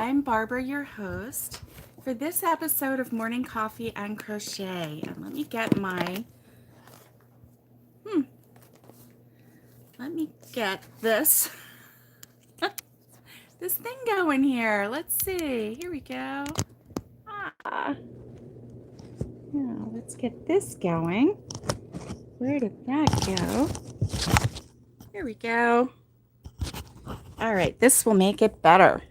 I'm Barbara, your host, for this episode of Morning Coffee and Crochet. And let me get this this thing going here. Let's see. Here we go. Ah, now let's get this going. Where did that go? Here we go. All right, this will make it better.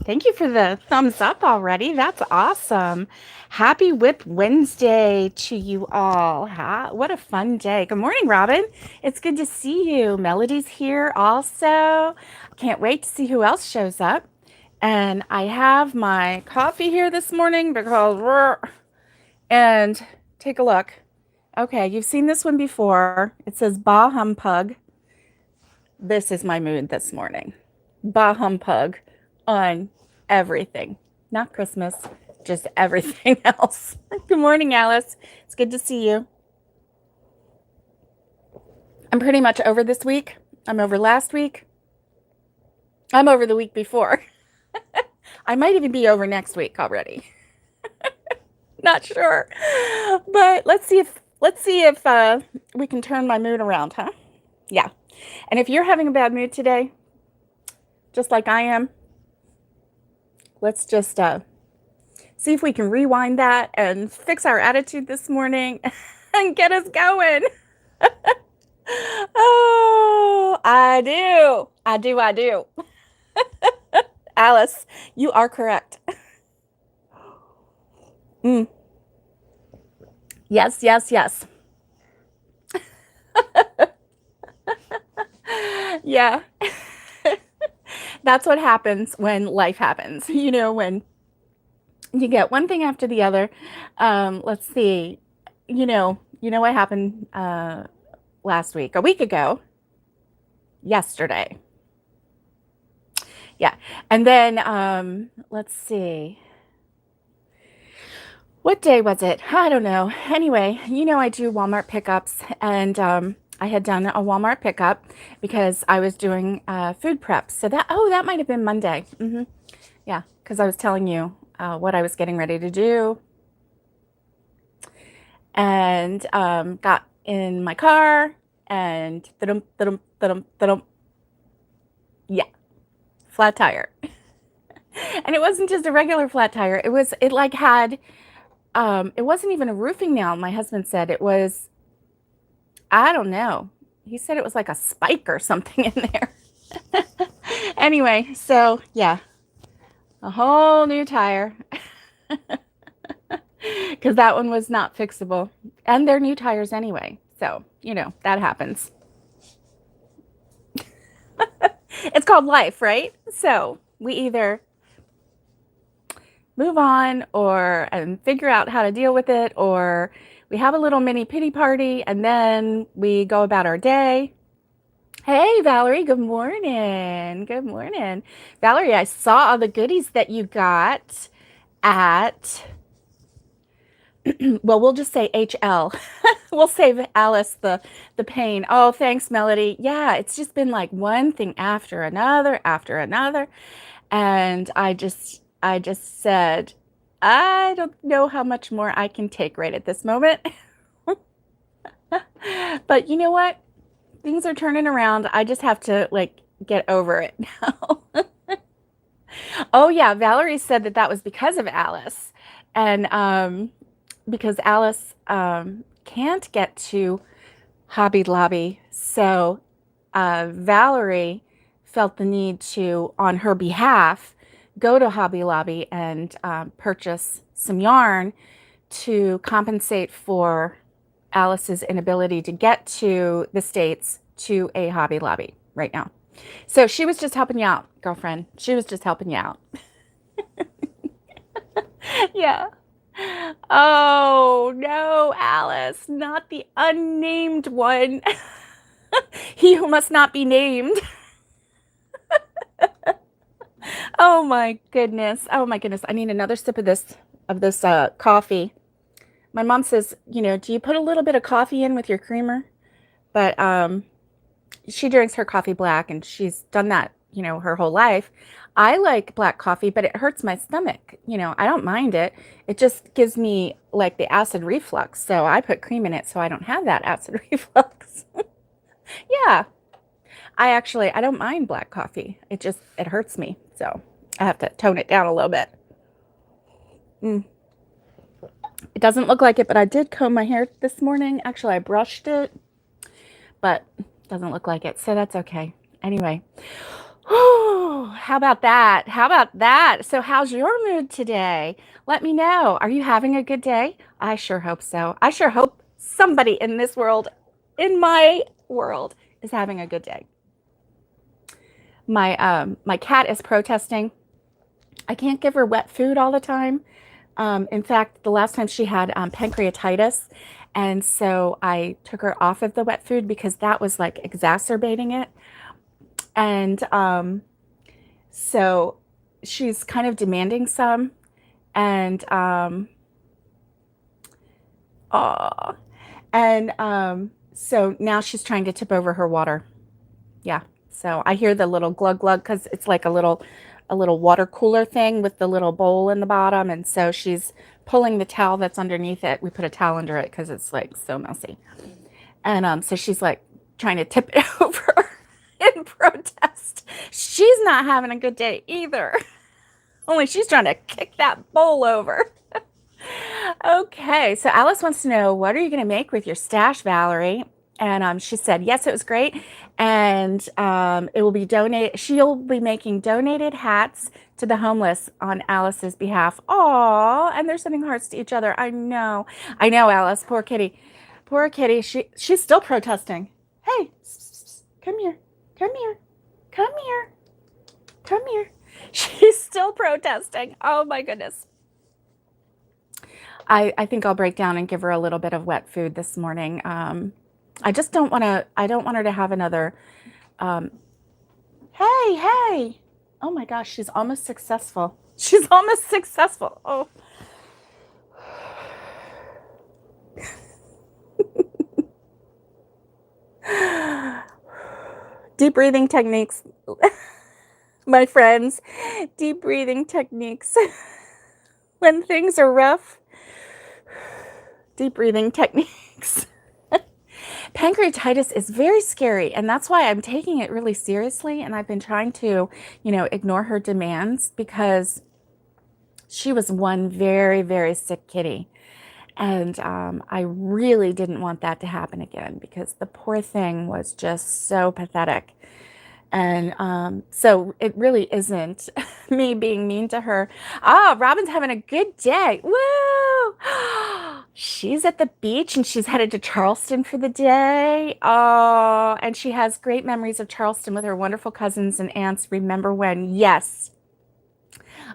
Thank you for the thumbs up already. That's awesome. Happy WIP Wednesday to you all. What a fun day. Good morning, Robin. It's good to see you. Melody's here also. Can't wait to see who else shows up. And I have my coffee here this morning because, and take a look. Okay, you've seen this one before. It says Bah Humpug. This is my mood this morning. Bah Humpug on everything. Not Christmas, just everything else. Good morning, Alice. It's good to see you. I'm pretty much over this week. I'm over last week. I'm over the week before. I might even be over next week already. Not sure. But let's see if we can turn my mood around, huh? Yeah. And if you're having a bad mood today, just like I am, let's just see if we can rewind that and fix our attitude this morning and get us going. Oh, I do. Alice, you are correct. Yes. Yeah. That's what happens when life happens. You know, when you get one thing after the other. Let's see. You know what happened last week, a week ago, yesterday. Yeah. And then let's see. What day was it? I don't know. Anyway, I do Walmart pickups, and I had done a Walmart pickup because I was doing food prep. So that might have been Monday. Yeah, because I was telling you what I was getting ready to do, and got in my car and yeah, flat tire. And it wasn't just a regular flat tire. It wasn't even a roofing nail. My husband said it was, I don't know. He said it was like a spike or something in there. Anyway, so yeah, a whole new tire. Because that one was not fixable. And they're new tires anyway. So, that happens. It's called life, right? So we either move on and figure out how to deal with it, or we have a little mini pity party and then we go about our day. Hey, Valerie, good morning. Good morning. Valerie, I saw all the goodies that you got at, well, we'll just say HL. We'll save Alice the pain. Oh, thanks, Melody. Yeah, it's just been like one thing after another. And I just said, I don't know how much more I can take right at this moment. But you know what? Things are turning around. I just have to get over it now. Oh yeah, Valerie said that was because of Alice. And because Alice can't get to Hobby Lobby. So Valerie felt the need to, on her behalf, go to Hobby Lobby and purchase some yarn to compensate for Alice's inability to get to the States to a Hobby Lobby right now. So she was just helping you out, girlfriend. She was just helping you out. Yeah. Oh, no, Alice, not the unnamed one. He who must not be named. Oh my goodness. I need another sip of this coffee. My mom says, do you put a little bit of coffee in with your creamer? But she drinks her coffee black, and she's done that, her whole life. I like black coffee, but it hurts my stomach. I don't mind it. It just gives me like the acid reflux. So I put cream in it so I don't have that acid reflux. Yeah, I don't mind black coffee. It hurts me. So I have to tone it down a little bit. Mm. It doesn't look like it, but I did comb my hair this morning. Actually, I brushed it, but it doesn't look like it. So that's okay. Anyway. Oh, how about that? How about that? So how's your mood today? Let me know. Are you having a good day? I sure hope so. I sure hope somebody in this world, in my world, is having a good day. My cat is protesting. I can't give her wet food all the time. In fact, the last time she had pancreatitis, and so I took her off of the wet food because that was like exacerbating it. And so she's kind of demanding some, and so now she's trying to tip over her water. Yeah. So I hear the little glug glug because it's like a little water cooler thing with the little bowl in the bottom, and so she's pulling the towel that's underneath it. We put a towel under it because it's like so messy, and so she's like trying to tip it over in protest. She's not having a good day either. Only she's trying to kick that bowl over. Okay, so Alice wants to know, what are you going to make with your stash, Valerie? And she said, yes, it was great. And it will be donated. She'll be making donated hats to the homeless on Alice's behalf. Aw, and they're sending hearts to each other. I know, Alice. Poor kitty. Poor kitty. She's still protesting. Hey, come here. Come here. Come here. Come here. She's still protesting. Oh my goodness. I think I'll break down and give her a little bit of wet food this morning. I just don't want to, I don't want her to have another, hey. Oh my gosh, she's almost successful. She's almost successful. Oh. Deep breathing techniques, my friends. Deep breathing techniques. When things are rough, deep breathing techniques. Pancreatitis is very scary, and that's why I'm taking it really seriously, and I've been trying to, ignore her demands because she was one very, very sick kitty. And I really didn't want that to happen again because the poor thing was just so pathetic. And so it really isn't me being mean to her. Robin's having a good day. Woo! She's at the beach and she's headed to Charleston for the day. Oh, and she has great memories of Charleston with her wonderful cousins and aunts. Remember when? Yes.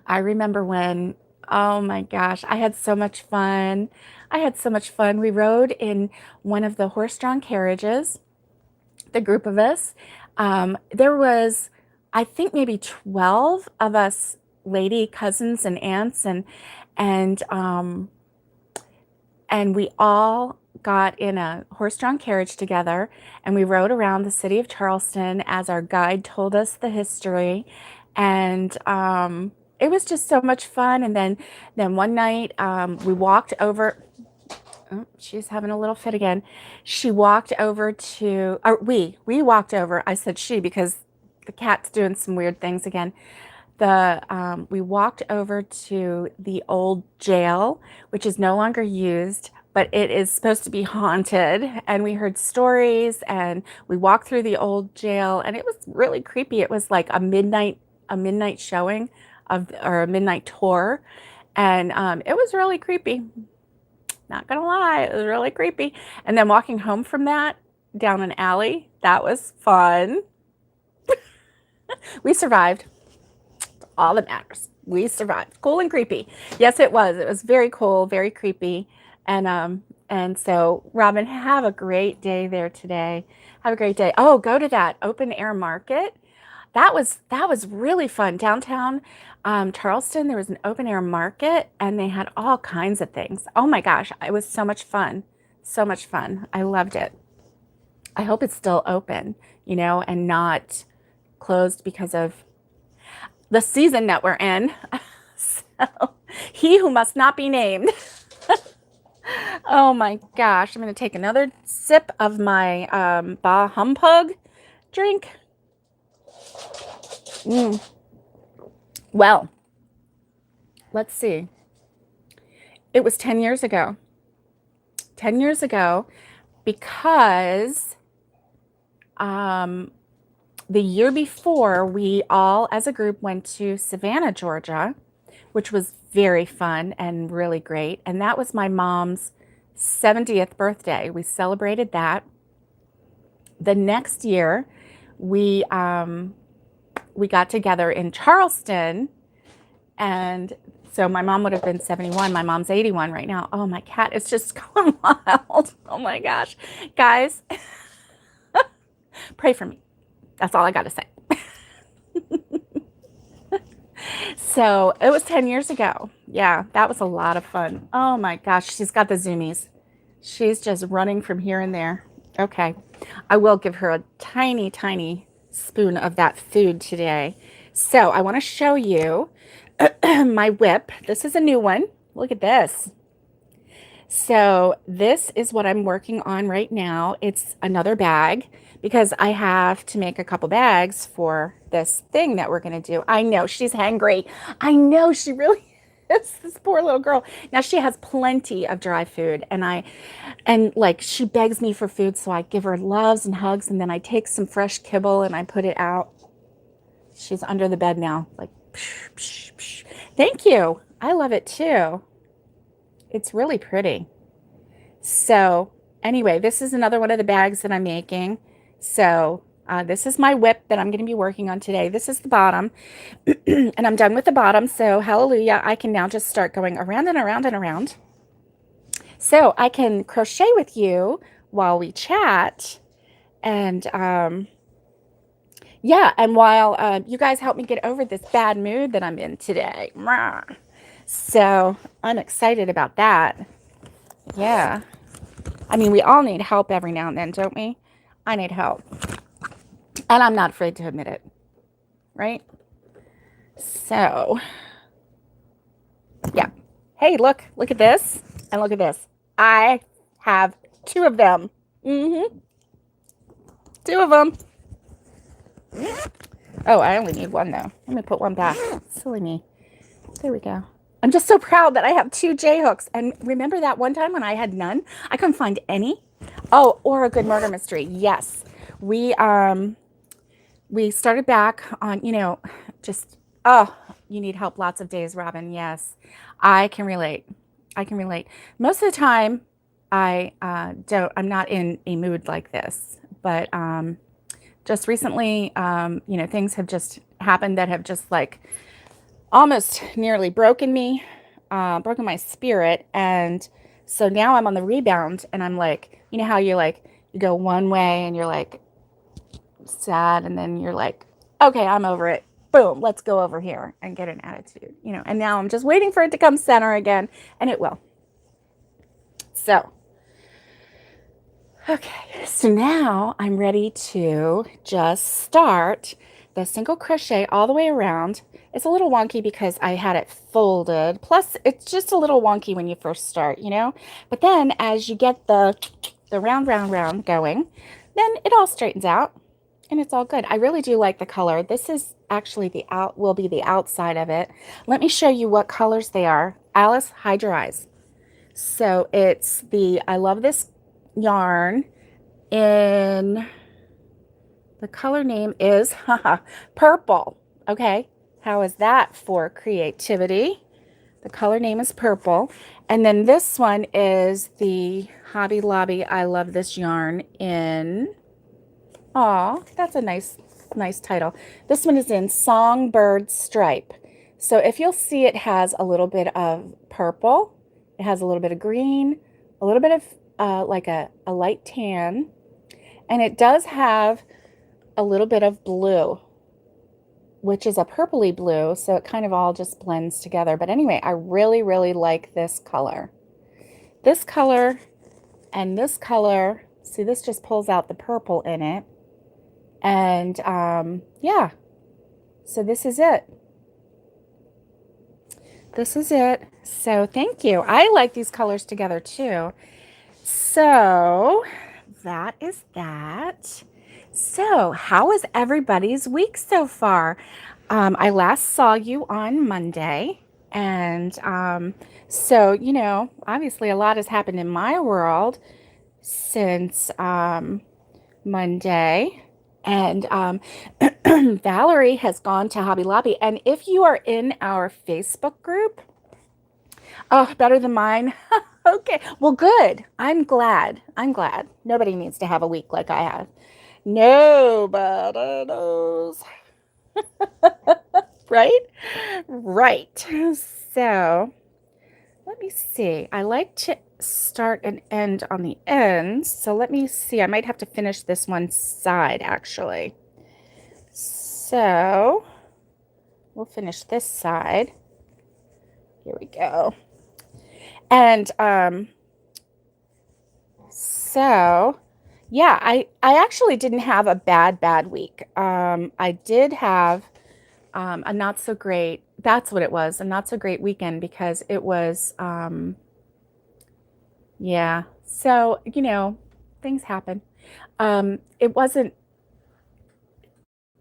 I remember when. Oh my gosh, I had so much fun. We rode in one of the horse-drawn carriages, the group of us. There was, I think, maybe 12 of us lady cousins and aunts, and we all got in a horse-drawn carriage together, and we rode around the city of Charleston as our guide told us the history, and it was just so much fun. And then one night we walked over. Oh, she's having a little fit again. She walked over to, or we walked over. I said she because the cat's doing some weird things again. We walked over to the old jail, which is no longer used, but it is supposed to be haunted. And we heard stories, and we walked through the old jail, and it was really creepy. It was like a midnight showing or a midnight tour, and it was really creepy. Not gonna lie, it was really creepy. And then walking home from that down an alley, that was fun. We survived. All that matters. We survived. Cool and creepy. Yes, it was. It was very cool, very creepy. And so Robin, have a great day there today. Have a great day. Oh, go to that open air market. That was really fun. Downtown Charleston, there was an open air market, and they had all kinds of things. Oh my gosh, it was so much fun. So much fun. I loved it. I hope it's still open, and not closed because of, the season that we're in. So, he who must not be named. Oh my gosh. I'm going to take another sip of my Bah Humbug drink. Well, let's see. It was 10 years ago. 10 years ago, because the year before, we all as a group went to Savannah, Georgia, which was very fun and really great. And that was my mom's 70th birthday. We celebrated that. The next year, we got together in Charleston, and so my mom would have been 71. My mom's 81 right now. Oh, my cat is just going wild. Oh my gosh. Guys, pray for me. That's all I got to say. So it was 10 years ago. Yeah, that was a lot of fun. Oh my gosh, she's got the zoomies. She's just running from here and there. Okay, I will give her a tiny, tiny spoon of that food today. So I want to show you my WIP. This is a new one. Look at this. So this is what I'm working on right now. It's another bag because I have to make a couple bags for this thing that we're going to do. I know she's hangry. I know she really is, this poor little girl. Now she has plenty of dry food, and like she begs me for food, so I give her loves and hugs, and then I take some fresh kibble and I put it out. She's under the bed now, like, psh, psh, psh. Thank you. I love it too. It's really pretty. So anyway, this is another one of the bags that I'm making. So this is my WIP that I'm going to be working on today. This is the bottom, and I'm done with the bottom. So hallelujah, I can now just start going around and around and around. So I can crochet with you while we chat. And yeah, and while you guys help me get over this bad mood that I'm in today. So I'm excited about that. Yeah. I mean, we all need help every now and then, don't we? I need help. And I'm not afraid to admit it. Right? So, yeah. Hey, look at this. And look at this. I have 2 of them. 2 of them. Oh, I only need 1 though. Let me put 1 back. Silly me. There we go. I'm just so proud that I have 2 J-hooks. And remember that one time when I had none? I couldn't find any. Oh, or a good murder mystery. Yes. We started back on, just, oh, you need help lots of days, Robin. Yes. I can relate. Most of the time, I'm not in a mood like this. But just recently, things have just happened that have just like almost nearly broken my spirit. And so now I'm on the rebound, and I'm like, you know how you go one way and you're like sad, and then you're like, okay, I'm over it. Boom, let's go over here and get an attitude, and now I'm just waiting for it to come center again, and it will. So, okay, so now I'm ready to just start the single crochet all the way around. It's a little wonky because I had it folded. Plus, it's just a little wonky when you first start, But then as you get the round going, then it all straightens out and it's all good. I really do like the color. This is actually will be the outside of it. Let me show you what colors they are. Alice, hide your eyes. So it's I love this yarn in... The color name is purple. Okay, how is that for creativity? The color name is purple. And then this one is the Hobby Lobby I Love This Yarn in... Aw, that's a nice title. This one is in Songbird Stripe. So if you'll see, it has a little bit of purple. It has a little bit of green, a little bit of like a light tan. And it does have a little bit of blue, which is a purpley blue, so it kind of all just blends together. But anyway, I really, really like this color. This color and this color. See, this just pulls out the purple in it. And yeah, so this is it. this is it. So thank you. I like these colors together too. So that is that. So how was everybody's week so far? I last saw you on Monday. And so, obviously a lot has happened in my world since Monday. And Valerie has gone to Hobby Lobby. And if you are in our Facebook group, oh, better than mine. Okay. Well, good. I'm glad. I'm glad. Nobody needs to have a week like I have. Nobody knows. Right? Right. So let me see. I like to start and end on the ends. So let me see. I might have to finish this one side actually. So we'll finish this side. Here we go. And so yeah, I actually didn't have a bad week. I did have a not so great, that's what it was, a not so great weekend because it was yeah. So, things happen. It wasn't,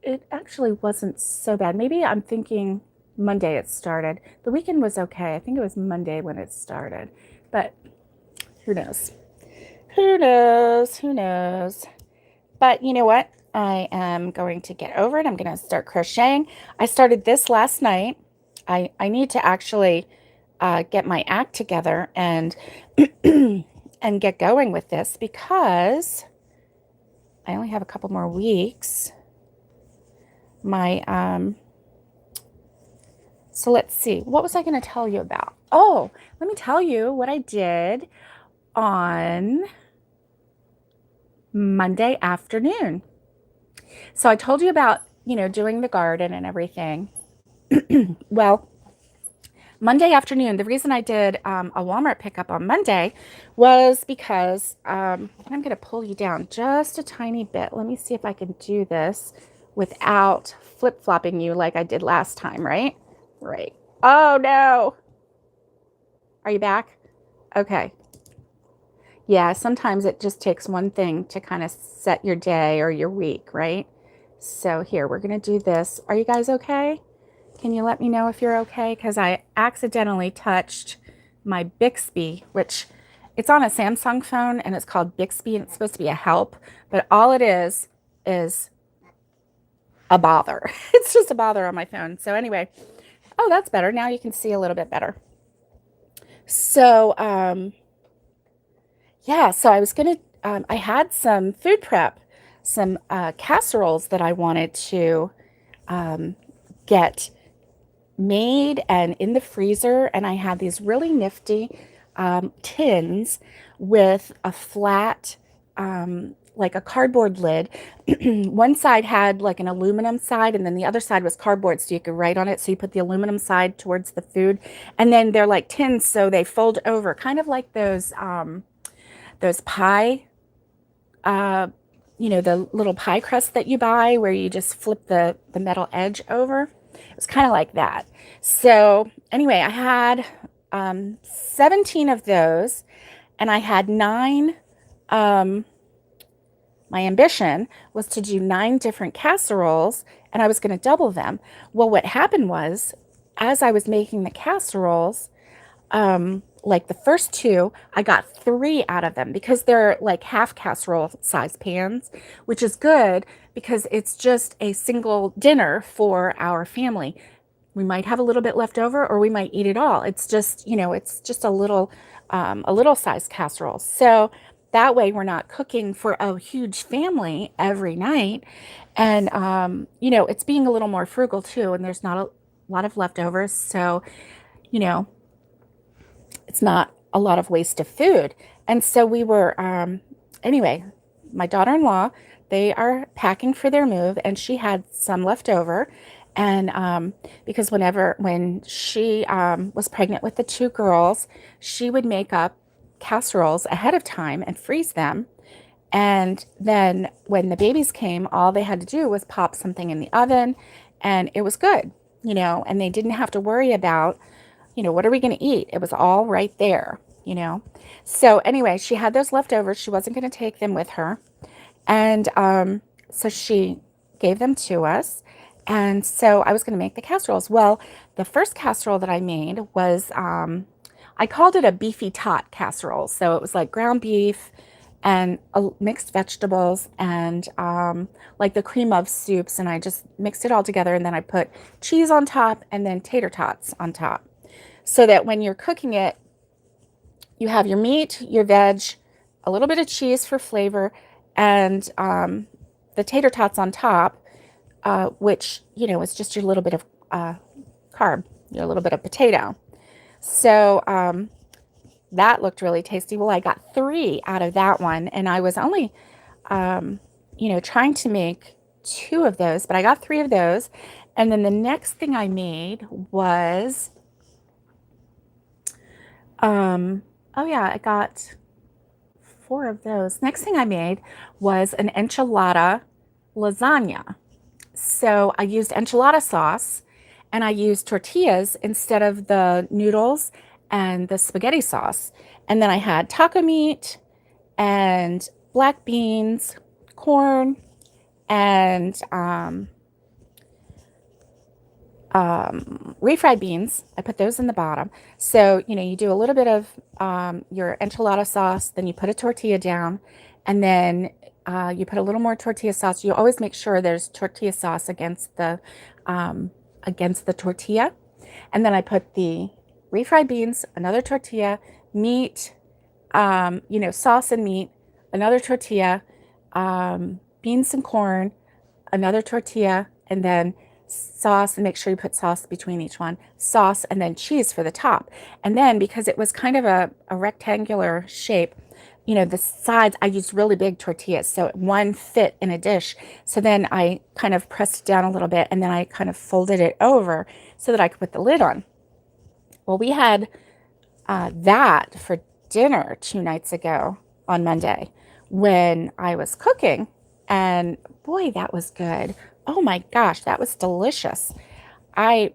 it actually wasn't so bad. Maybe I'm thinking Monday it started. The weekend was okay. I think it was Monday when it started, but who knows? Who knows? Who knows? But you know what? I am going to get over it. I'm going to start crocheting. I started this last night. I need to actually get my act together and and get going with this because I only have a couple more weeks. So let's see. What was I going to tell you about? Oh, let me tell you what I did on Monday afternoon. So I told you about, doing the garden and everything. Well, Monday afternoon, the reason I did a Walmart pickup on Monday was because I'm going to pull you down just a tiny bit. Let me see if I can do this without flip-flopping you like I did last time, right? Right. Oh, no. Are you back? Okay. Yeah, sometimes it just takes one thing to kind of set your day or your week, right? So here, we're going to do this. Are you guys okay? Can you let me know if you're okay? Because I accidentally touched my Bixby, which it's on a Samsung phone and it's called Bixby and it's supposed to be a help, but all it is a bother. It's just a bother on my phone. So anyway, oh, that's better. Now you can see a little bit better. So, yeah, so I was going to, I had some food prep, some casseroles that I wanted to get made and in the freezer. And I had these really nifty tins with a flat, like a cardboard lid. One side had like an aluminum side and then the other side was cardboard so you could write on it. So you put the aluminum side towards the food and then they're like tins so they fold over, kind of like those pie, the little pie crust that you buy where you just flip the metal edge over. It was kind of like that. So anyway, I had 17 of those and I had 9. My ambition was to do 9 different casseroles and I was going to double them. Well, what happened was as I was making the casseroles, like the first 2, I got 3 out of them because they're like half casserole size pans, which is good because it's just a single dinner for our family. We might have a little bit left over or we might eat it all. It's just, it's just a little size casserole. So that way we're not cooking for a huge family every night. And, it's being a little more frugal too. And there's not a lot of leftovers. So, it's not a lot of waste of food. And so we were, anyway, my daughter-in-law, they are packing for their move and she had some left over. And because when she was pregnant with the 2 girls, she would make up casseroles ahead of time and freeze them. And then when the babies came, all they had to do was pop something in the oven and it was good, and they didn't have to worry about you know, what are we going to eat? It was all right there, you know. So anyway, she had those left over. She wasn't going to take them with her. And so she gave them to us. And so I was going to make the casseroles. Well, the first casserole that I made was, I called it a Beefy Tot Casserole. So it was like ground beef and mixed vegetables and like the cream of soups. And I just mixed it all together. And then I put cheese on top and then tater tots on top. So that when you're cooking it, you have your meat, your veg, a little bit of cheese for flavor, and the tater tots on top, which, you know, is just your little bit of carb, your little bit of potato. So that looked really tasty. Well, I got 3 out of that one, and I was only, you know, trying to make 2 of those, but I got 3 of those. And then the next thing I made was, oh yeah, I got 4 of those. Next thing I made was an enchilada lasagna. So I used enchilada sauce and I used tortillas instead of the noodles and the spaghetti sauce. And then I had taco meat and black beans, corn, and refried beans. I put those in the bottom. So, you know, you do a little bit of your enchilada sauce, then you put a tortilla down, and then you put a little more tortilla sauce. You always make sure there's tortilla sauce against the tortilla. And then I put the refried beans, another tortilla, meat, you know, sauce and meat, another tortilla, beans and corn, another tortilla, and then sauce, and make sure you put sauce between each one, sauce, and then cheese for the top. And then because it was kind of a rectangular shape, you know, the sides, I used really big tortillas, so one fit in a dish. So then I kind of pressed it down a little bit, and then I kind of folded it over so that I could put the lid on. Well, we had that for dinner 2 nights ago on Monday when I was cooking, and boy, that was good. Oh my gosh, that was delicious. That's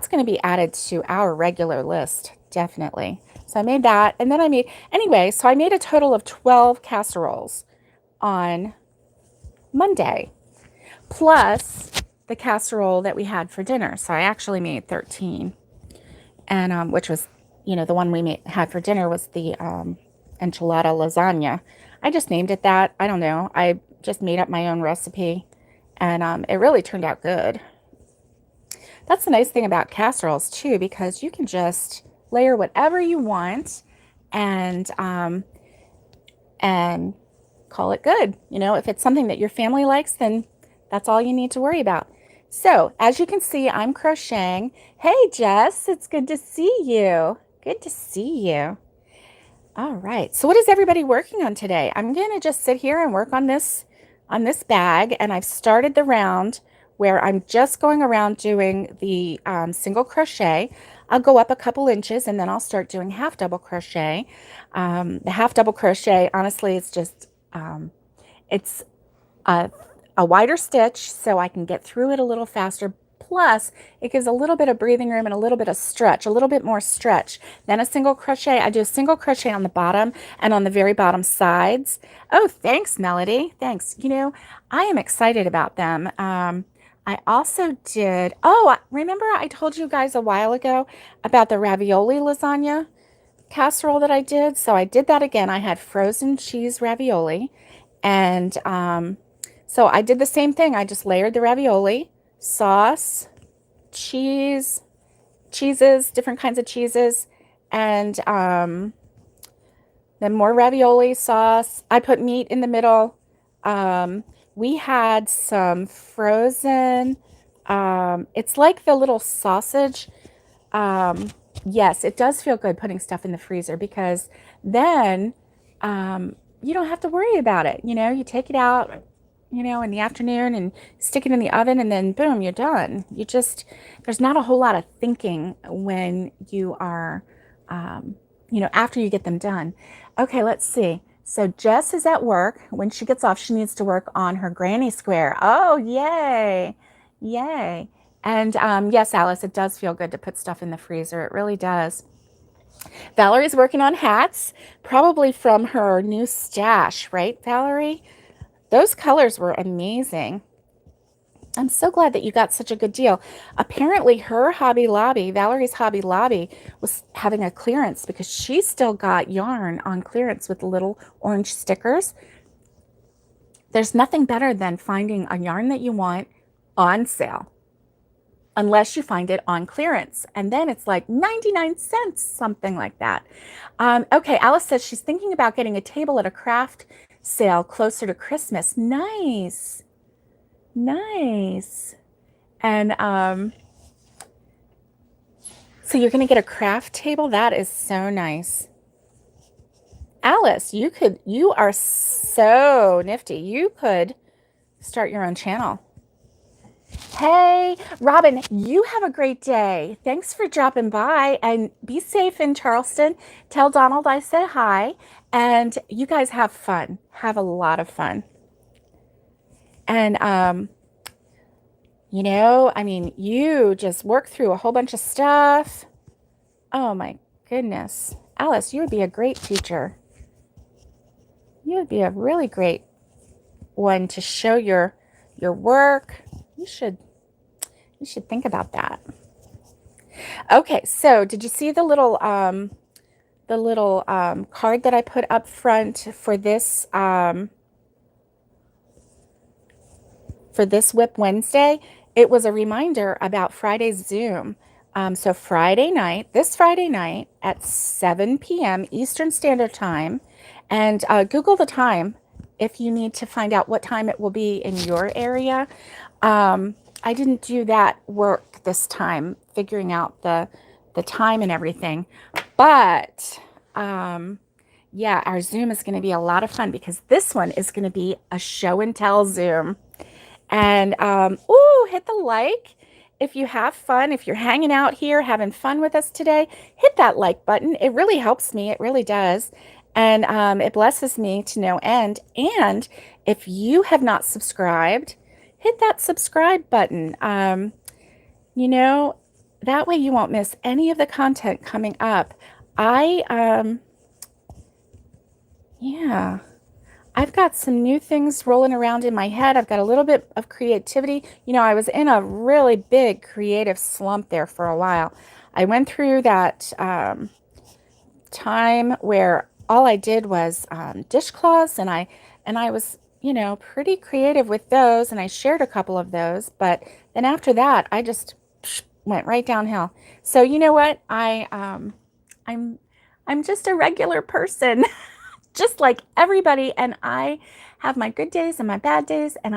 going to be added to our regular list, definitely. So I made that, and then I made a total of 12 casseroles on Monday, plus the casserole that we had for dinner. So I actually made 13, and which was, you know, the one we had for dinner was the enchilada lasagna. I just named it that. I don't know. I just made up my own recipe, and it really turned out good. That's the nice thing about casseroles too, because you can just layer whatever you want and call it good. You know, if it's something that your family likes, then that's all you need to worry about. So as you can see, I'm crocheting. Hey Jess, it's good to see you. Good to see you. All right, so what is everybody working on today? I'm gonna just sit here and work on this bag, and I've started the round where I'm just going around doing the single crochet. I'll go up a couple inches and then I'll start doing half double crochet. The half double crochet, honestly, it's just it's a wider stitch so I can get through it a little faster. Plus, it gives a little bit of breathing room and a little bit of stretch, a little bit more stretch than a single crochet. I do a single crochet on the bottom and on the very bottom sides. Oh, thanks, Melody. Thanks. You know, I am excited about them. I also did, remember I told you guys a while ago about the ravioli lasagna casserole that I did? So I did that again. I had frozen cheese ravioli, and so I did the same thing. I just layered the ravioli, sauce, cheeses, different kinds of cheeses, and then more ravioli sauce. I put meat in the middle. We had some frozen, it's like the little sausage. Yes, it does feel good putting stuff in the freezer, because then you don't have to worry about it. You know, you take it out, you know, in the afternoon and stick it in the oven, and then boom, you're done. There's not a whole lot of thinking when you are, you know, after you get them done. Okay, let's see. So Jess is at work. When she gets off, she needs to work on her granny square. Oh, yay. Yay. And yes, Alice, it does feel good to put stuff in the freezer. It really does. Valerie's working on hats, probably from her new stash, right, Valerie? Those colors were amazing. I'm so glad that you got such a good deal. Apparently, her Hobby Lobby, Valerie's Hobby Lobby, was having a clearance because she still got yarn on clearance with little orange stickers. There's nothing better than finding a yarn that you want on sale, unless you find it on clearance. And then it's like 99 cents, something like that. Okay, Alice says she's thinking about getting a table at a craft sale closer to Christmas. Nice. Nice. And so you're going to get a craft table? That is so nice. Alice, you are so nifty. You could start your own channel. Hey, Robin, you have a great day. Thanks for dropping by, and be safe in Charleston. Tell Donald I said hi, and you guys have fun. Have a lot of fun. And, you know, I mean, you just work through a whole bunch of stuff. Oh my goodness. Alice, you would be a great teacher. You would be a really great one to show your work. You should think about that. Okay, so did you see the little card that I put up front for this WIP Wednesday? It was a reminder about Friday's Zoom. So this Friday night at 7 p.m. Eastern Standard Time, and Google the time if you need to find out what time it will be in your area. I didn't do that work this time, figuring out the time and everything. But yeah, our Zoom is going to be a lot of fun because this one is going to be a show and tell Zoom. And ooh, hit the like. If you have fun, if you're hanging out here having fun with us today, hit that like button. It really helps me. It really does. And it blesses me to no end. And if you have not subscribed, hit that subscribe button. You know, that way you won't miss any of the content coming up. Yeah, I've got some new things rolling around in my head. I've got a little bit of creativity. You know, I was in a really big creative slump there for a while. I went through that time where all I did was dishcloths, and I was, you know, pretty creative with those, and I shared a couple of those. But then after that, I just went right downhill. So you know what? I'm just a regular person. Just like everybody, and I have my good days and my bad days, and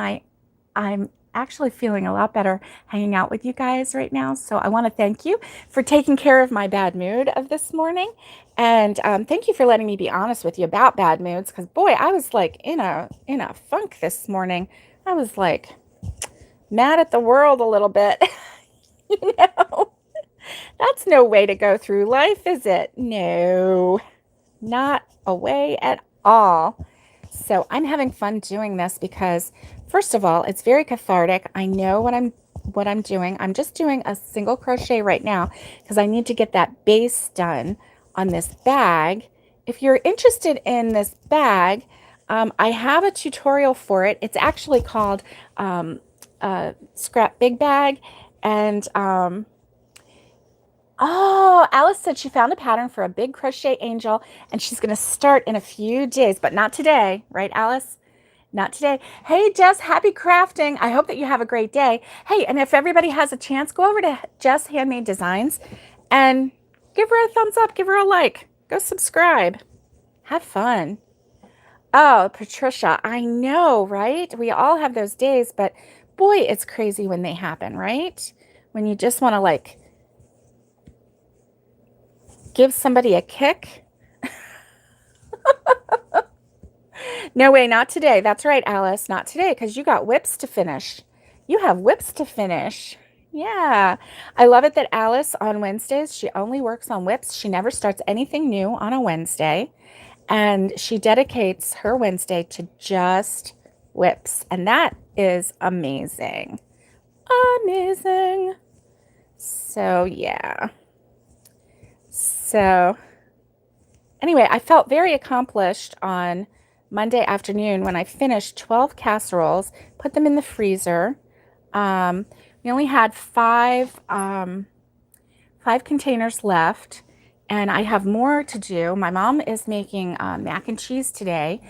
I'm actually feeling a lot better hanging out with you guys right now. So I want to thank you for taking care of my bad mood of this morning, and thank you for letting me be honest with you about bad moods, because boy, I was like in a funk this morning. I was like mad at the world a little bit. You know, that's no way to go through life, is it? No. Not a way at all. So I'm having fun doing this because, first of all, it's very cathartic. I know what I'm doing. I'm just doing a single crochet right now because I need to get that base done on this bag. If you're interested in this bag, I have a tutorial for it. It's actually called Scrap Big Bag, and oh, Alice said she found a pattern for a big crochet angel, and she's going to start in a few days, but not today. Right, Alice? Not today. Hey, Jess, happy crafting. I hope that you have a great day. Hey, and if everybody has a chance, go over to Jess Handmade Designs and give her a thumbs up. Give her a like. Go subscribe. Have fun. Oh, Patricia, I know, right? We all have those days, but boy, it's crazy when they happen, right? When you just want to like give somebody a kick. No way, not today. That's right, Alice, not today, because you got WIPs to finish. You have WIPs to finish. Yeah. I love it that Alice on Wednesdays, she only works on WIPs. She never starts anything new on a Wednesday. And she dedicates her Wednesday to just WIPs. And that is amazing. amazing. So yeah. So anyway, I felt very accomplished on Monday afternoon when I finished 12 casseroles, put them in the freezer. Um, we only had five containers left, and I have more to do. My mom is making mac and cheese today,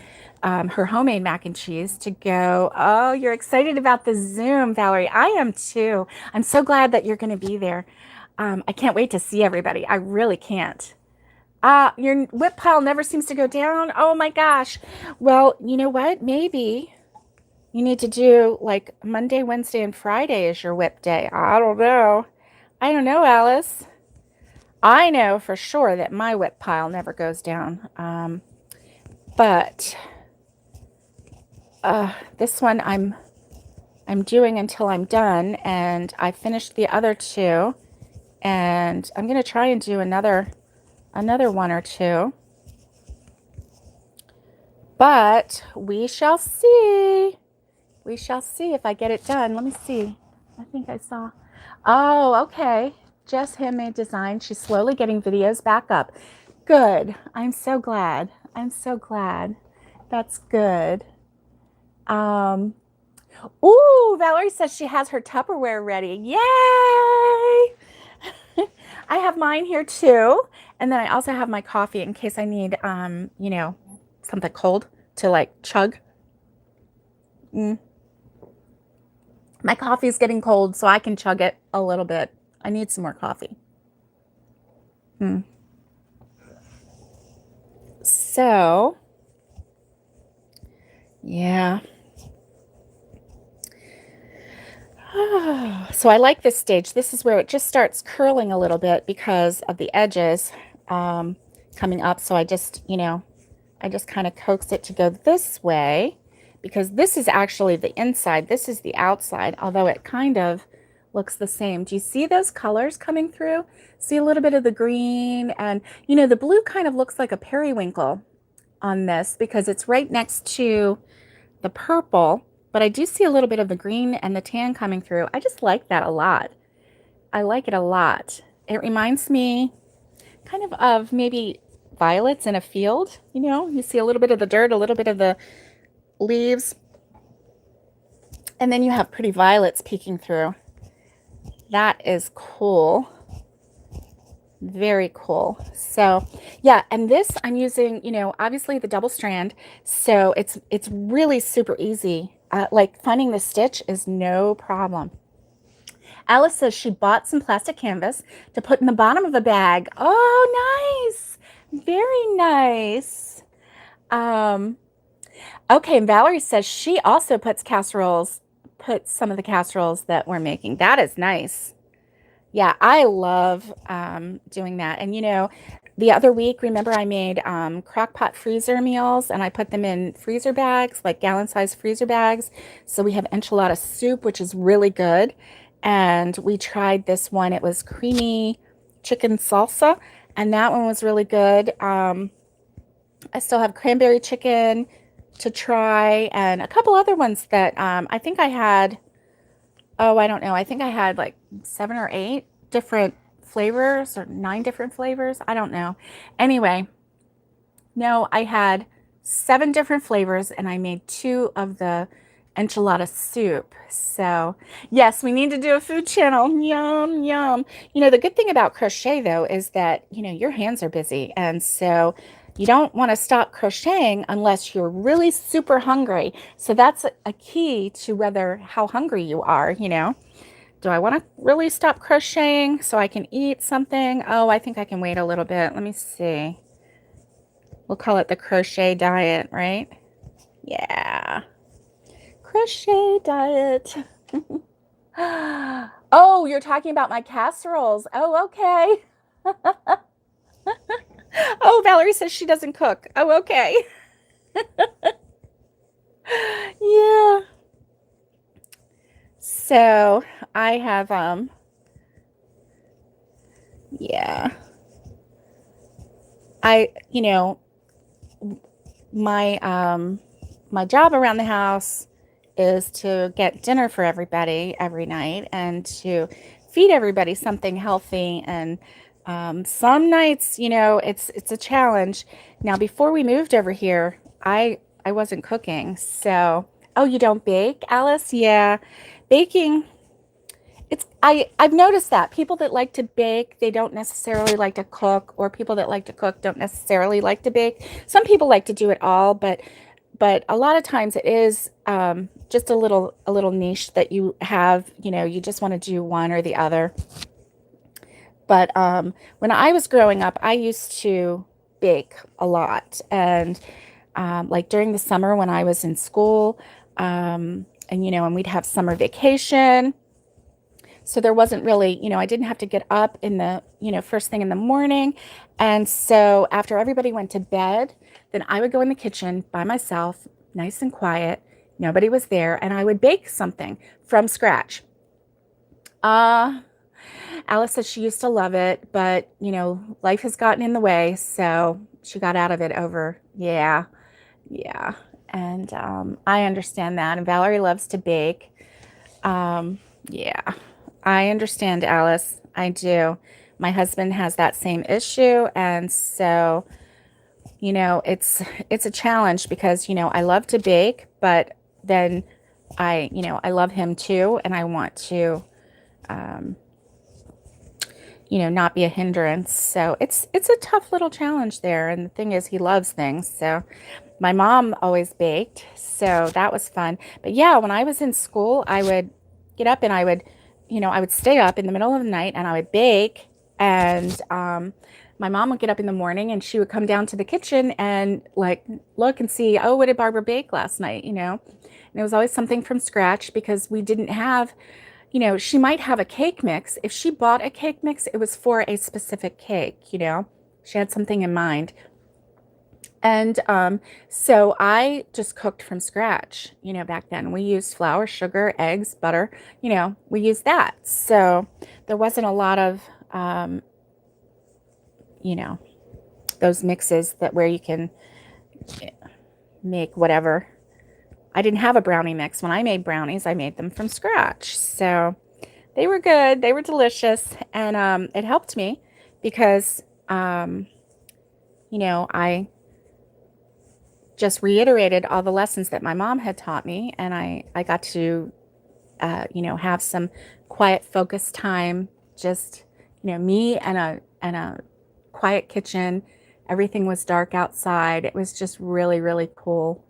her homemade mac and cheese to go. Oh, you're excited about the Zoom, Valerie. I am too. I'm so glad that you're going to be there. I can't wait to see everybody. I really can't. Your WIP pile never seems to go down. Oh my gosh. Well, you know what? Maybe you need to do like Monday, Wednesday, and Friday is your WIP day. I don't know. I don't know, Alice. I know for sure that my WIP pile never goes down. But this one I'm doing until I'm done, and I finished the other two, and I'm gonna try and do another one or two. But we shall see. We shall see if I get it done. Let me see. I think I saw. Oh, okay. Jess Handmade Design. She's slowly getting videos back up. Good. I'm so glad. I'm so glad. That's good. Ooh, Valerie says she has her Tupperware ready. Yay! I have mine here too. And then I also have my coffee in case I need, you know, something cold to like chug. My coffee is getting cold, so I can chug it a little bit. I need some more coffee. So, yeah. So I like this stage. This is where it just starts curling a little bit because of the edges coming up. So I just, you know, I just kind of coax it to go this way because this is actually the inside. This is the outside, although it kind of looks the same. Do you see those colors coming through? See a little bit of the green, and, you know, the blue kind of looks like a periwinkle on this because it's right next to the purple, but I do see a little bit of the green and the tan coming through. I just like that a lot. I like it a lot. It reminds me kind of maybe violets in a field. You know, you see a little bit of the dirt, a little bit of the leaves, and then you have pretty violets peeking through. That is cool. Very cool. So yeah, and this I'm using, you know, obviously the double strand, so it's really super easy. Like finding the stitch is no problem. Alice says she bought some plastic canvas to put in the bottom of a bag. Oh, nice. Very nice. Okay, and Valerie says she also puts some of the casseroles that we're making. That is nice. Yeah, I love doing that. And, you know, the other week, remember I made crock pot freezer meals, and I put them in freezer bags, like gallon-sized freezer bags. So we have enchilada soup, which is really good. And we tried this one. It was creamy chicken salsa, and that one was really good. I still have cranberry chicken to try, and a couple other ones that I think I had. Oh, I don't know. I think I had like 7 or 8 different flavors or 9 different flavors. I don't know. Anyway, no, I had 7 different flavors, and I made 2 of the enchilada soup. So yes, we need to do a food channel. Yum, yum. You know, the good thing about crochet though is that, you know, your hands are busy. And so you don't want to stop crocheting unless you're really super hungry. So that's a key to how hungry you are, you know. Do I want to really stop crocheting so I can eat something? Oh, I think I can wait a little bit. Let me see. We'll call it the crochet diet, right? Yeah. Crochet diet. Oh, you're talking about my casseroles. Oh, okay. Oh, Valerie says she doesn't cook. Oh, okay. Yeah. So I have, yeah. You know, my, my job around the house is to get dinner for everybody every night and to feed everybody something healthy. And some nights, it's a challenge. Now, before we moved over here, I wasn't cooking. So, oh, you don't bake, Alice? Yeah, baking. I've noticed that people that like to bake, they don't necessarily like to cook, or people that like to cook don't necessarily like to bake. Some people like to do it all, but a lot of times it is just a little niche that you have. You just want to do one or the other. But when I was growing up, I used to bake a lot, and like during the summer when I was in school, and we'd have summer vacation. So there wasn't really, I didn't have to get up in the, first thing in the morning. And so after everybody went to bed, then I would go in the kitchen by myself, nice and quiet. Nobody was there. And I would bake something from scratch. Alice says she used to love it, but, life has gotten in the way. So she got out of it over, yeah, yeah. And I understand that. And Valerie loves to bake. Yeah. I understand, Alice. I do. My husband has that same issue, and so, it's a challenge because, I love to bake, but then I love him too, and I want to not be a hindrance. So it's a tough little challenge there. And the thing is, he loves things. So my mom always baked, so that was fun. But yeah, when I was in school, I would get up and I would stay up in the middle of the night and I would bake. And my mom would get up in the morning and she would come down to the kitchen and like look and see, oh, what did Barbara bake last night? And it was always something from scratch because we didn't have, she might have a cake mix. If she bought a cake mix, it was for a specific cake. She had something in mind. And so I just cooked from scratch. Back then we used flour, sugar, eggs, butter. We used that. So there wasn't a lot of, those mixes where you can make whatever. I didn't have a brownie mix. When I made brownies, I made them from scratch. So they were good. They were delicious. And it helped me because, I just reiterated all the lessons that my mom had taught me. And I got to, have some quiet, focused time, just, me and a quiet kitchen. Everything was dark outside. It was just really, really cool.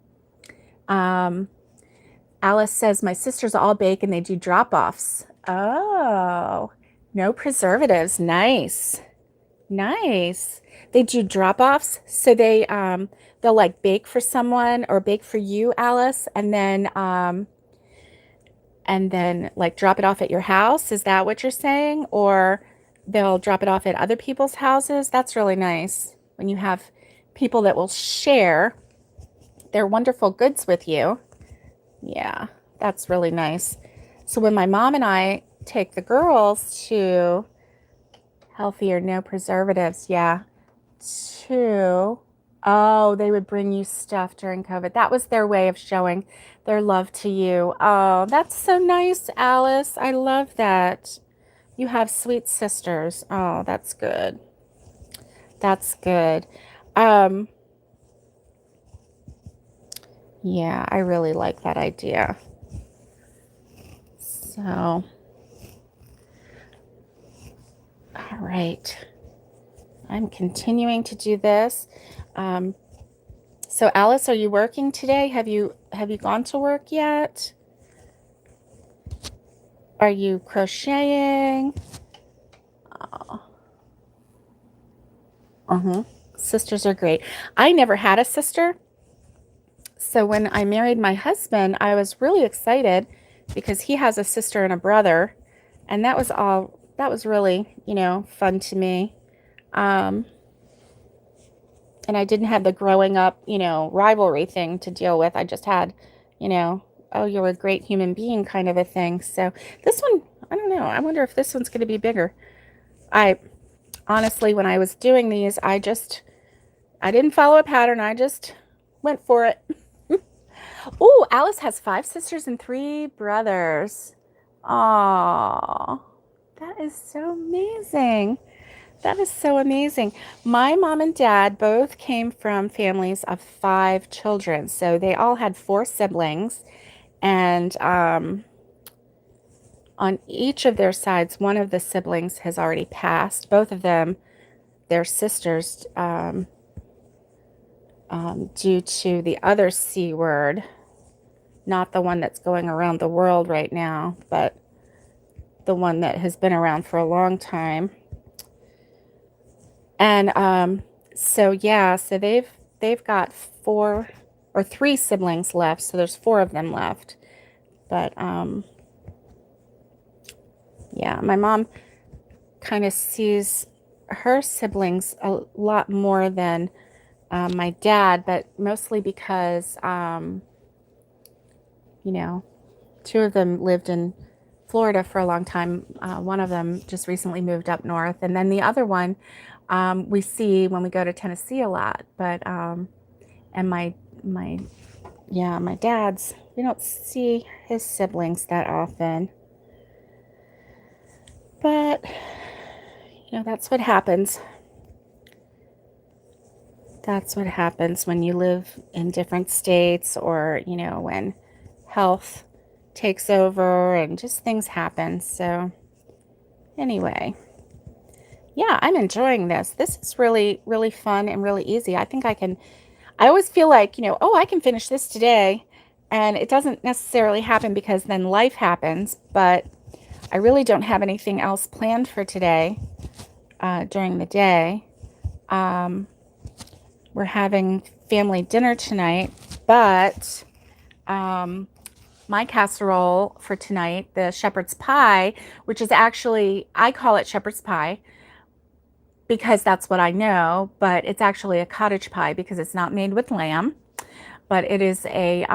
Alice says, my sisters all bake and they do drop-offs. Oh, no preservatives. Nice. Nice. They do drop-offs. So they'll like bake for someone or bake for you, Alice, and then like drop it off at your house. Is that what you're saying? Or they'll drop it off at other people's houses. That's really nice when you have people that will share their wonderful goods with you. Yeah, that's really nice. So when my mom and I take the girls to healthier, no preservatives, yeah, they would bring you stuff during COVID. That was their way of showing their love to you. Oh, that's so nice, Alice. I love that. You have sweet sisters. Oh, that's good. That's good. Yeah, I really like that idea. So, all right. I'm continuing to do this. So Alice, are you working today? Have you gone to work yet? Are you crocheting? Oh. Sisters are great. I never had a sister. So when I married my husband, I was really excited because he has a sister and a brother. And that was really, fun to me. And I didn't have the growing up, rivalry thing to deal with. I just had, oh, you're a great human being kind of a thing. So this one, I don't know. I wonder if this one's going to be bigger. Honestly, when I was doing these, I didn't follow a pattern. I just went for it. Oh, Alice has 5 sisters and 3 brothers. Aww, that is so amazing. That is so amazing. My mom and dad both came from families of 5 children. So they all had 4 siblings. And on each of their sides, one of the siblings has already passed. Both of them, their sisters, due to the other C word, not the one that's going around the world right now, but the one that has been around for a long time. And so yeah, so they've got 4 or 3 siblings left, so there's 4 of them left. But yeah, my mom kind of sees her siblings a lot more than my dad, but mostly because you know, 2 of them lived in Florida for a long time. One of them just recently moved up north, and then the other one we see when we go to Tennessee a lot. But and my dad's, we don't see his siblings that often. But you know, that's what happens. That's what happens when you live in different states, or you know, when health takes over and just things happen. So anyway, yeah, I'm enjoying this. This is really, really fun and really easy. I think I always feel like, you know, oh, I can finish this today. And it doesn't necessarily happen because then life happens. But I really don't have anything else planned for today during the day. We're having family dinner tonight, but my casserole for tonight, the shepherd's pie, which is actually, I call it shepherd's pie because that's what I know, but it's actually a cottage pie because it's not made with lamb, but it is a,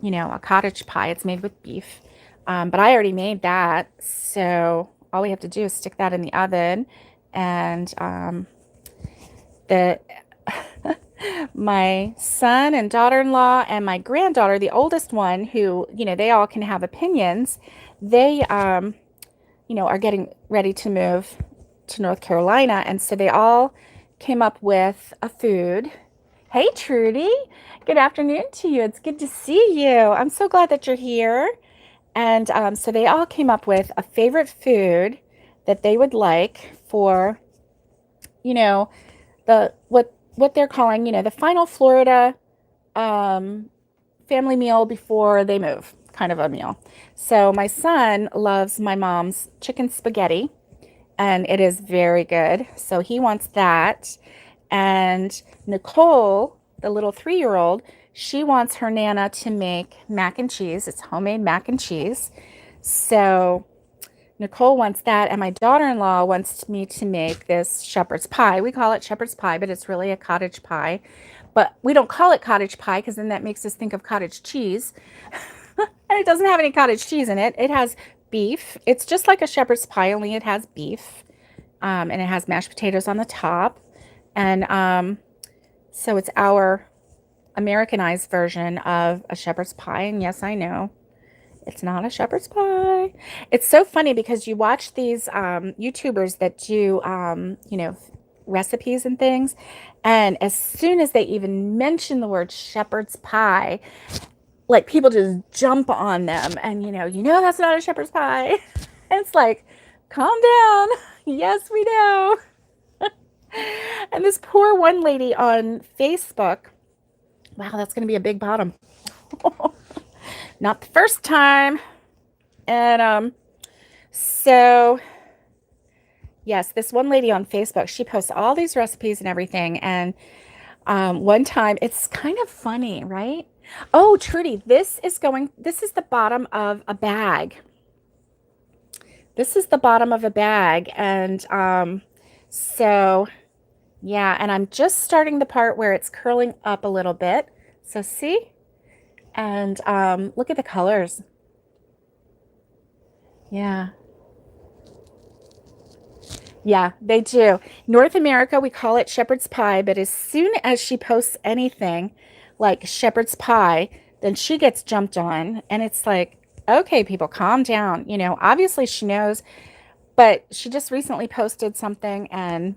you know, a cottage pie. It's made with beef, but I already made that, so all we have to do is stick that in the oven, and the my son and daughter-in-law and my granddaughter, the oldest one, who, you know, they all can have opinions. They, you know, are getting ready to move to North Carolina. And so they all came up with a food. Hey, Trudy. Good afternoon to you. It's good to see you. I'm so glad that you're here. And so they all came up with a favorite food that they would like for, you know, the what they're calling, you know, the final Florida family meal before they move, kind of a meal. So my son loves my mom's chicken spaghetti, and it is very good. So he wants that. And Nicole, the little 3-year-old, she wants her Nana to make mac and cheese. It's homemade mac and cheese. So Nicole wants that, and my daughter-in-law wants me to make this shepherd's pie. We call it shepherd's pie, but it's really a cottage pie. But we don't call it cottage pie because then that makes us think of cottage cheese. And it doesn't have any cottage cheese in it. It has beef. It's just like a shepherd's pie, only it has beef. And it has mashed potatoes on the top. And so it's our Americanized version of a shepherd's pie. And yes, I know, it's not a shepherd's pie. It's so funny because you watch these YouTubers that do, you know, recipes and things. And as soon as they even mention the word shepherd's pie, like people just jump on them. And, you know, that's not a shepherd's pie. It's like, calm down. Yes, we know. And this poor one lady on Facebook, wow, that's going to be a big bottom. Not the first time. And so yes, this one lady on Facebook, she posts all these recipes and everything. And one time, it's kind of funny, right? Oh, Trudy, this is the bottom of a bag. This is the bottom of a bag. And so yeah, and I'm just starting the part where it's curling up a little bit. So see? And look at the colors. Yeah. Yeah, they do. North America, we call it shepherd's pie, but as soon as she posts anything like shepherd's pie, then she gets jumped on. And it's like, okay, people, calm down. You know, obviously she knows, but she just recently posted something, and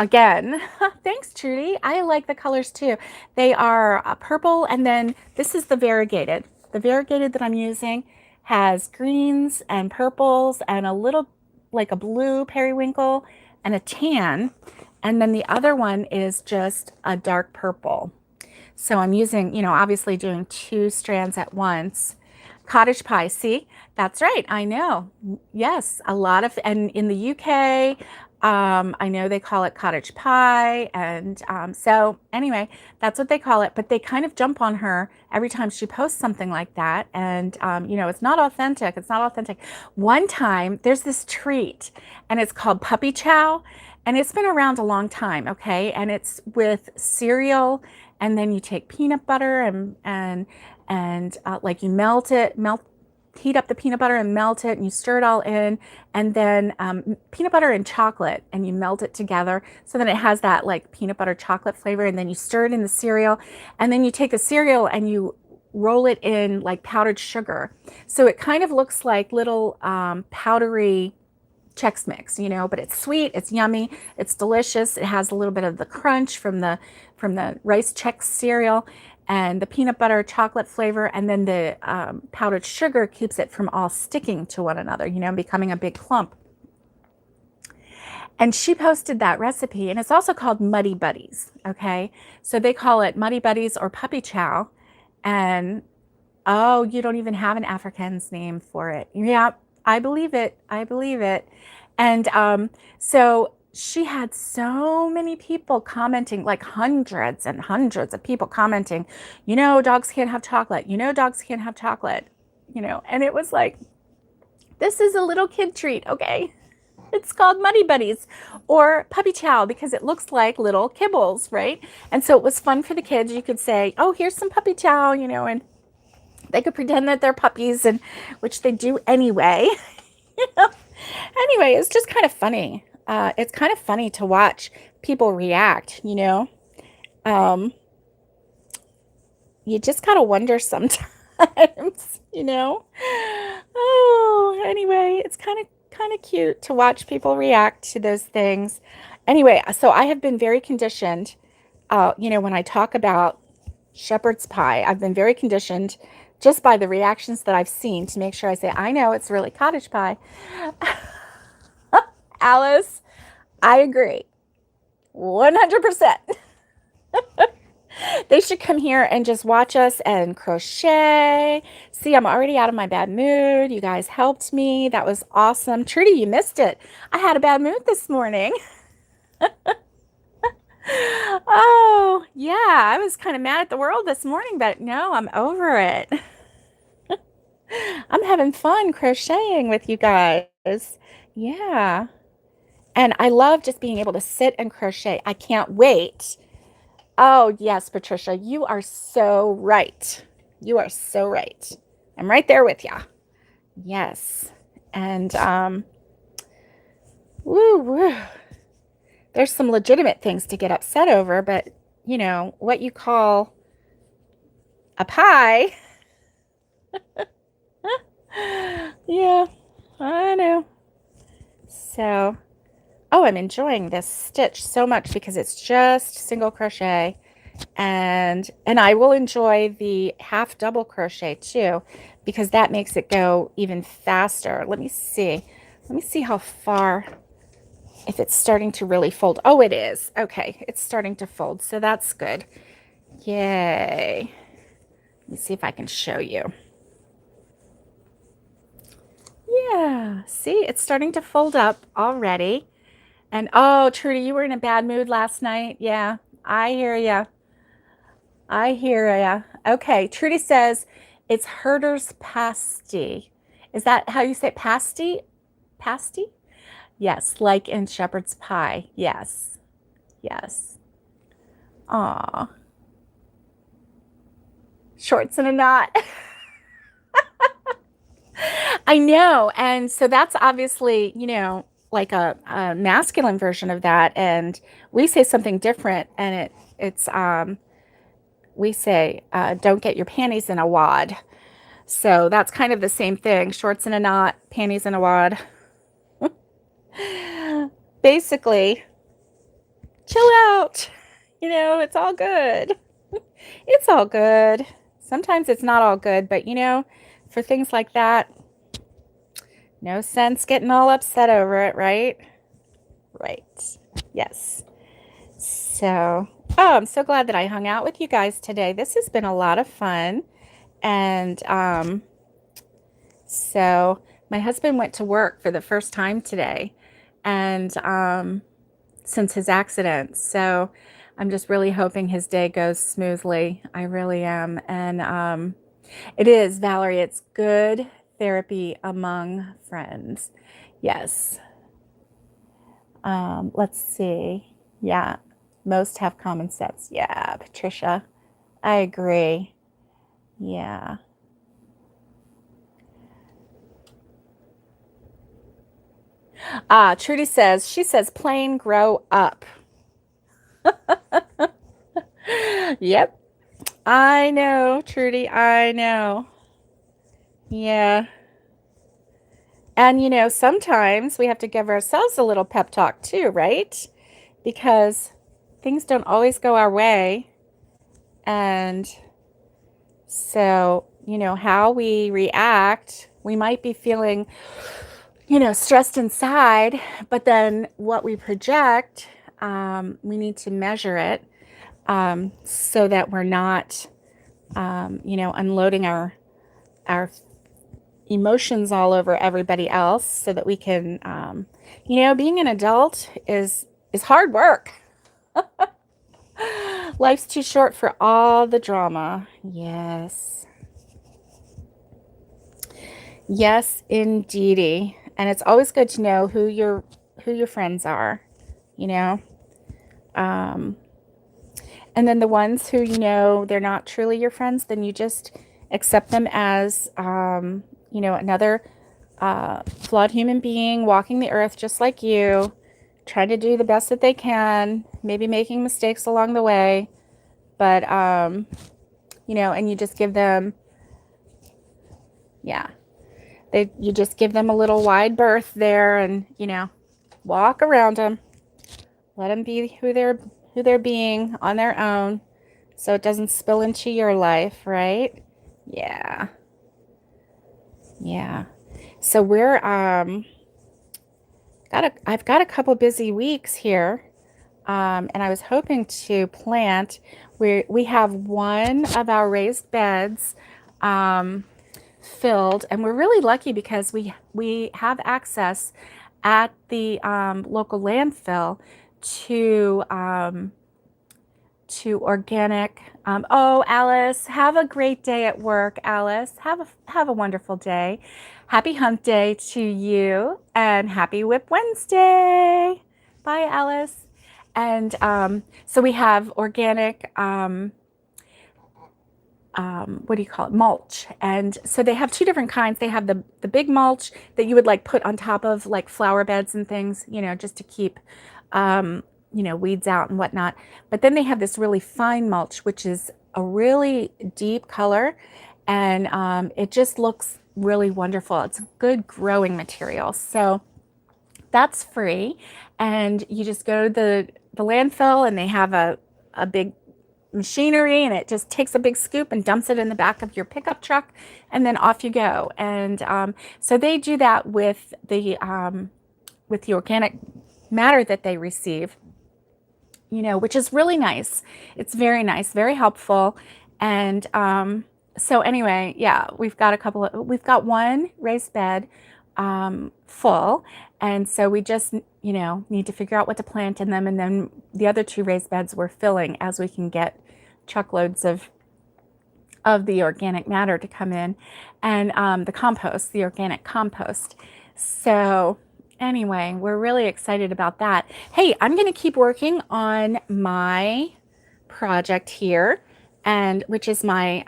again, thanks, Trudy. I like the colors too. They are purple, and then this is the variegated. The variegated that I'm using has greens and purples and a little like a blue periwinkle and a tan. And then the other one is just a dark purple. So I'm using, you know, obviously doing 2 strands at once. Cottage pie, see? That's right, I know. Yes, a lot of, and in the UK, I know they call it cottage pie. And so anyway, that's what they call it. But they kind of jump on her every time she posts something like that. And, you know, it's not authentic. It's not authentic. One time, there's this treat, and it's called puppy chow. And it's been around a long time, okay? And it's with cereal, and then you take peanut butter and like you heat up the peanut butter and melt it, and you stir it all in, and then peanut butter and chocolate, and you melt it together. So then it has that like peanut butter chocolate flavor, and then you stir it in the cereal, and then you take the cereal and you roll it in like powdered sugar. So it kind of looks like little powdery Chex Mix, you know, but it's sweet, it's yummy, it's delicious. It has a little bit of the crunch from the rice Chex cereal and the peanut butter chocolate flavor, and then the powdered sugar keeps it from all sticking to one another, you know, becoming a big clump. And she posted that recipe, and it's also called Muddy Buddies, okay? So they call it Muddy Buddies or Puppy Chow, and oh, you don't even have an Afrikaans name for it. Yeah, I believe it. I believe it. And so she had so many people commenting, like hundreds and hundreds of people commenting, you know, dogs can't have chocolate. You know, dogs can't have chocolate. You know, and it was like, this is a little kid treat, okay? It's called Muddy Buddies or Puppy Chow because it looks like little kibbles, right? And so it was fun for the kids. You could say, oh, here's some puppy chow, you know, and they could pretend that they're puppies, and which they do anyway. You know? Anyway, it's just kind of funny. It's kind of funny to watch people react, you know. You just gotta wonder sometimes, you know. Oh, anyway, it's kind of cute to watch people react to those things. Anyway, so I have been very conditioned. You know, when I talk about shepherd's pie, I've been very conditioned just by the reactions that I've seen to make sure I say, I know it's really cottage pie. Alice, I agree. 100%. They should come here and just watch us and crochet. See, I'm already out of my bad mood. You guys helped me. That was awesome. Trudy, you missed it. I had a bad mood this morning. Oh, yeah. I was kind of mad at the world this morning, but no, I'm over it. I'm having fun crocheting with you guys. Yeah. And I love just being able to sit and crochet. I can't wait. Oh, yes, Patricia, you are so right. You are so right. I'm right there with you. Yes. And woo woo. There's some legitimate things to get upset over, but you know, what you call a pie. Yeah, I know. So, oh, I'm enjoying this stitch so much because it's just single crochet, and I will enjoy the half double crochet too because that makes it go even faster. Let me see. Let me see how far, if it's starting to really fold. Oh, it is. Okay, it's starting to fold, so that's good. Yay. Let me see if I can show you. Yeah, see, it's starting to fold up already. And oh, Trudy, you were in a bad mood last night. Yeah, I hear ya. I hear ya. Okay, Trudy says it's Herder's pasty. Is that how you say it? Pasty? Pasty? Yes, like in shepherd's pie. Yes. Yes. Aw. Shorts in a knot. I know. And so that's obviously, you know, like a masculine version of that. And we say something different. And it's we say, don't get your panties in a wad. So that's kind of the same thing. Shorts in a knot, panties in a wad. Basically, chill out. You know, it's all good. It's all good. Sometimes it's not all good, but you know, for things like that, no sense getting all upset over it, right? Right. Yes. So, oh, I'm so glad that I hung out with you guys today. This has been a lot of fun. And so my husband went to work for the first time today, and since his accident. So I'm just really hoping his day goes smoothly. I really am. And it is, Valerie, it's good therapy among friends. Yes. Let's see. Yeah. Most have common sense. Yeah, Patricia. I agree. Yeah. Trudy says, she says, plain grow up. Yep. I know, Trudy. I know. Yeah. And, you know, sometimes we have to give ourselves a little pep talk too, right? Because things don't always go our way. And so, you know, how we react, we might be feeling, you know, stressed inside, but then what we project, we need to measure it so that we're not, you know, unloading our emotions all over everybody else, so that we can, you know, being an adult is hard work. Life's too short for all the drama. Yes. Yes, indeedy. And it's always good to know who your friends are, you know. Um, and then the ones who, you know, they're not truly your friends, then you just accept them as, you know, another flawed human being walking the earth just like you, trying to do the best that they can, maybe making mistakes along the way. But, you know, and you just give them, yeah, you just give them a little wide berth there, and, you know, walk around them, let them be who they're being on their own, so it doesn't spill into your life, right? Yeah. Yeah. So I've got a couple busy weeks here. And I was hoping to plant. We have one of our raised beds filled, and we're really lucky because we have access at the local landfill to organic. Oh, Alice, have a great day at work. Alice, have a wonderful day. Happy Hump Day to you, and happy WIP Wednesday. Bye, Alice. And so we have organic, what do you call it? Mulch. And so they have two different kinds. They have the big mulch that you would like put on top of like flower beds and things, you know, just to keep, you know, weeds out and whatnot. But then they have this really fine mulch, which is a really deep color, and it just looks really wonderful. It's good growing material. So that's free, and you just go to the landfill, and they have a big machinery, and it just takes a big scoop and dumps it in the back of your pickup truck, and then off you go. And so they do that with the organic matter that they receive, you know, which is really nice. It's very nice, very helpful. And so anyway, yeah, we've got one raised bed full, and so we just, you know, need to figure out what to plant in them, and then the other two raised beds we're filling as we can get truckloads of the organic matter to come in, and the organic compost. So anyway, we're really excited about that. Hey, I'm going to keep working on my project here, and which is my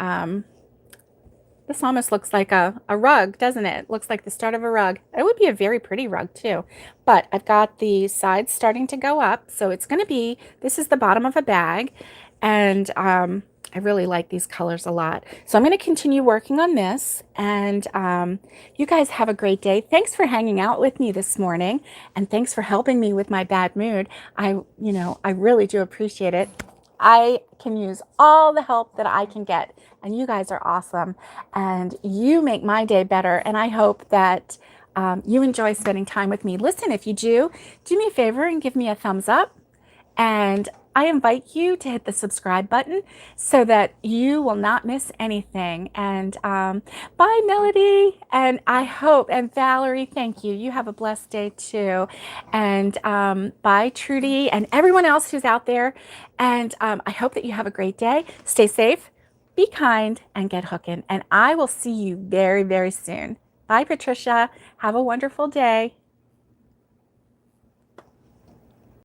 this almost looks like a rug, doesn't it? It looks like the start of a rug. It would be a very pretty rug too. But I've got the sides starting to go up. So it's going to be, this is the bottom of a bag. And I really like these colors a lot. So I'm going to continue working on this, and you guys have a great day. Thanks for hanging out with me this morning, and thanks for helping me with my bad mood. I really do appreciate it. I can use all the help that I can get, and you guys are awesome, and you make my day better, and I hope that you enjoy spending time with me. Listen, if you do me a favor and give me a thumbs up. And I invite you to hit the subscribe button so that you will not miss anything. And bye, Melody. And I hope, and Valerie, thank you. You have a blessed day too. And bye, Trudy, and everyone else who's out there. And I hope that you have a great day. Stay safe, be kind, and get hooking. And I will see you very, very soon. Bye, Patricia. Have a wonderful day.